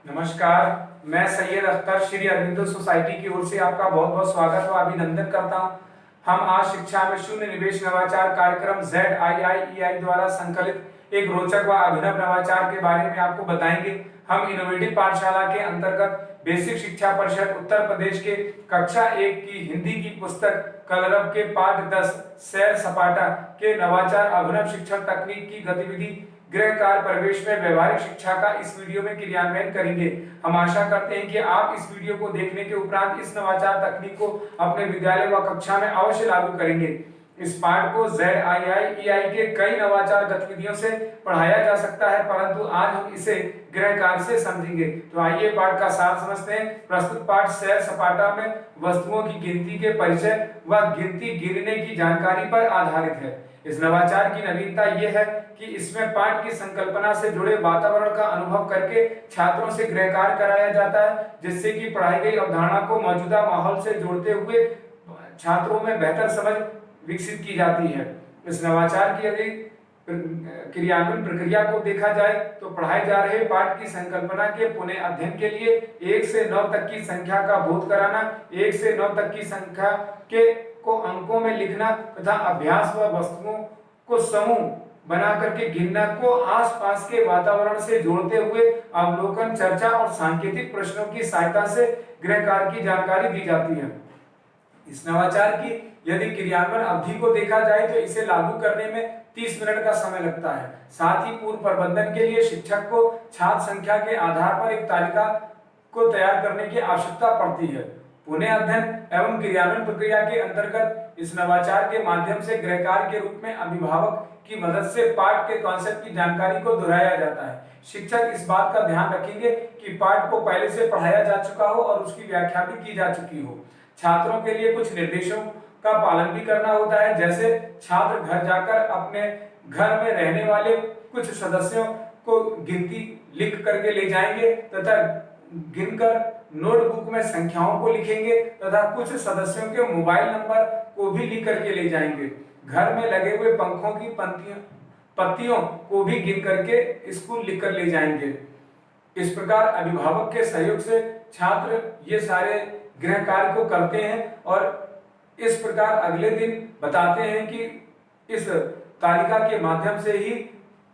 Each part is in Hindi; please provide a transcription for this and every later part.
नमस्कार। मैं सैयद अख्तर श्री अरविंदो सोसाइटी की ओर से आपका बहुत बहुत स्वागत व अभिनंदन करता हूं। हम आज शिक्षा में शून्य निवेश नवाचार कार्यक्रम ZIIEI द्वारा संकलित एक रोचक व अभिनव नवाचार के बारे में आपको बताएंगे। हम इनोवेटिव पाठशाला के अंतर्गत बेसिक शिक्षा परिषद उत्तर प्रदेश के कक्षा 1 की हिंदी की पुस्तक कलरव के पाठ 10 सैर सपाटा के नवाचार अभिनव शिक्षण तकनीक की गतिविधि गृह कार्य प्रवेश में व्यवहारिक शिक्षा का इस वीडियो में क्रियान्वयन करेंगे। हम आशा करते हैं कि आप इस वीडियो को देखने के उपरांत इस नवाचार तकनीक को अपने विद्यालय व कक्षा में अवश्य लागू करेंगे। इस पाठ को ZIIEI के कई नवाचार गतिविधियों से पढ़ाया जा सकता है, परंतु आज हम इसे गृह कार्य से समझेंगे। तो आइए पाठ का सार समझते हैं। प्रस्तुत पाठ सैर सपाटा में वस्तुओं की गिनती के परिचय व गिनती गिनने की जानकारी पर आधारित है। इस नवाचार की नवीनता यह है कि इसमें पाठ की संकल्पना से जुड़े वातावरण का अनुभव करके छात्रों से गृह कार्य कराया जाता है, जिससे कि पढ़ाई गई अवधारणा को मौजूदा माहौल से जोड़ते हुए छात्रों में बेहतर समझ विकसित की जाती है। इस नवाचार की यदि क्रियान्वयन प्रक्रिया को देखा जाए तो पढ़ाए जा रहे पाठ की संकल्पना के पुनः अध्ययन के लिए 1 से 9 तक की संख्या का बोध कराना, 1 से 9 तक की संख्या के को अंकों में लिखना तथा अभ्यास व वस्तुओं को समूह बना करके गिनना को आसपास के वातावरण से जोड़ते हुए अवलोकन, चर्चा और सांकेतिक प्रश्नों की सहायता से गृह कार्य की जानकारी दी जाती है। इस नवाचार की यदि क्रियान्वयन अवधि को देखा जाए तो इसे लागू करने में 30 मिनट का समय लगता है। साथ ही पूर्व प्रबंधन के लिए शिक्षक को छात्र संख्या के आधार पर एक तालिका को तैयार करने की आवश्यकता पड़ती है। पुनः अध्ययन एवं क्रियान्वयन प्रक्रिया के अंतर्गत इस नवाचार के माध्यम से गृह कार्य के रूप में अभिभावक की मदद से पाठ के कॉन्सेप्ट की जानकारी को दोहराया जाता है। शिक्षक इस बात का ध्यान रखेंगे कि पाठ को पहले से पढ़ाया जा चुका हो और उसकी व्याख्या भी की जा चुकी हो। छात्रों के लिए कुछ निर्देशों का पालन भी करना होता है, जैसे छात्र घर जाकर अपने घर में रहने वाले कुछ सदस्यों को गिनती लिख करके ले जाएंगे तथा गिनकर नोटबुक में संख्याओं को लिखेंगे तथा कुछ सदस्यों के मोबाइल नंबर को भी लिख करके ले जाएंगे। घर में लगे हुए पंखों की पत्तियों को भी गिन करके स्कूल लिख कर ले जाएंगे। इस प्रकार अभिभावक के सहयोग से छात्र ये सारे गृह कार्य को करते हैं और इस प्रकार अगले दिन बताते हैं कि इस तालिका के माध्यम से ही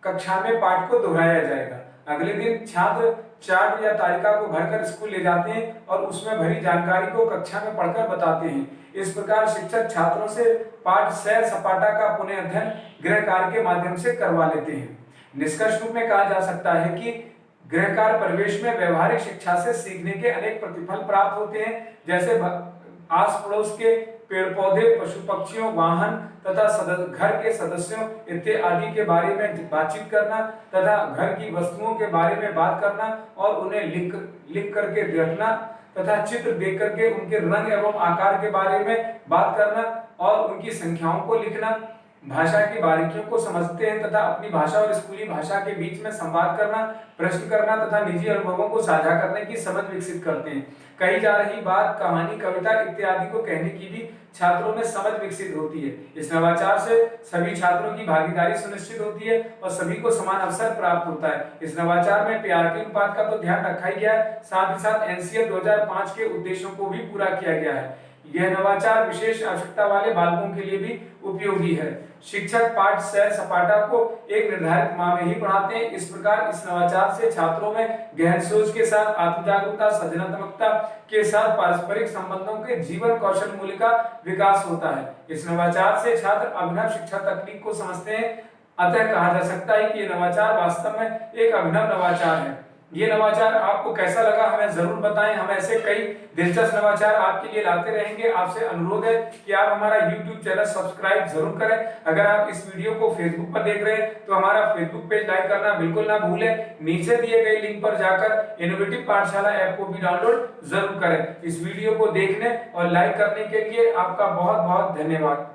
कक्षा में पाठ को दोहराया जाएगा। अगले दिन छात्र चार्ट या तालिका को भरकर स्कूल ले जाते हैं और उसमें भरी जानकारी को कक्षा में पढ़कर बताते हैं। इस प्रकार शिक्षक छात्रों से पाठ सैर सपाटा का पुनः अध्ययन गृह कार्य के माध्यम से करवा लेते हैं। निष्कर्ष रूप में कहा जा सकता है कि गृह कार्य प्रवेश में व्यवहारिक शिक्षा से सीखने के अनेक प्रतिफल प्राप्त होते हैं, जैसे आस पड़ोस के पेड़ पौधे, पशु पक्षियों, वाहन तथा घर के सदस्यों इत्यादि के बारे में बातचीत करना तथा घर की वस्तुओं के बारे में बात करना और उन्हें लिख करके रखना तथा चित्र देख करके उनके रंग एवं आकार के बारे में बात करना और उनकी संख्याओं को लिखना, भाषा की बारीकियों को समझते हैं तथा अपनी भाषा और स्कूली भाषा के बीच में संवाद करना, प्रश्न करना तथा निजी अनुभवों को साझा करने की समझ विकसित करते हैं। कही जा रही बात, कहानी, कविता इत्यादि को कहने की भी छात्रों में समझ विकसित होती है। इस नवाचार से सभी छात्रों की भागीदारी सुनिश्चित होती है और सभी को समान अवसर प्राप्त होता है। इस नवाचार में PRT अनुपात का तो ध्यान रखा ही गया है, साथ ही साथ NCF 2005 के उद्देश्यों को भी पूरा किया गया है। यह नवाचार विशेष आवश्यकता वाले बालकों के लिए भी उपयोगी है। शिक्षक पाठ सैर सपाटा को एक निर्धारित माह में ही पढ़ाते हैं। इस प्रकार इस नवाचार से छात्रों में गहन सोच के साथ आत्म जागरूकता, सृजनात्मकता के साथ पारस्परिक संबंधों के जीवन कौशल मूल्य का विकास होता है। इस नवाचार से छात्र अभिनव शिक्षा तकनीक को समझते हैं। अतः कहा जा सकता है कि यह नवाचार वास्तव में एक अभिनव नवाचार है। ये नवाचार आपको कैसा लगा हमें जरूर बताएं। हम ऐसे कई दिलचस्प नवाचार आपके लिए लाते रहेंगे। आपसे अनुरोध है कि आप हमारा YouTube चैनल सब्सक्राइब जरूर करें। अगर आप इस वीडियो को Facebook पर देख रहे हैं तो हमारा Facebook पेज लाइक करना बिल्कुल ना भूलें। नीचे दिए गए लिंक पर जाकर इनोवेटिव पाठशाला ऐप को भी डाउनलोड जरूर करें। इस वीडियो को देखने और लाइक करने के लिए आपका बहुत बहुत धन्यवाद।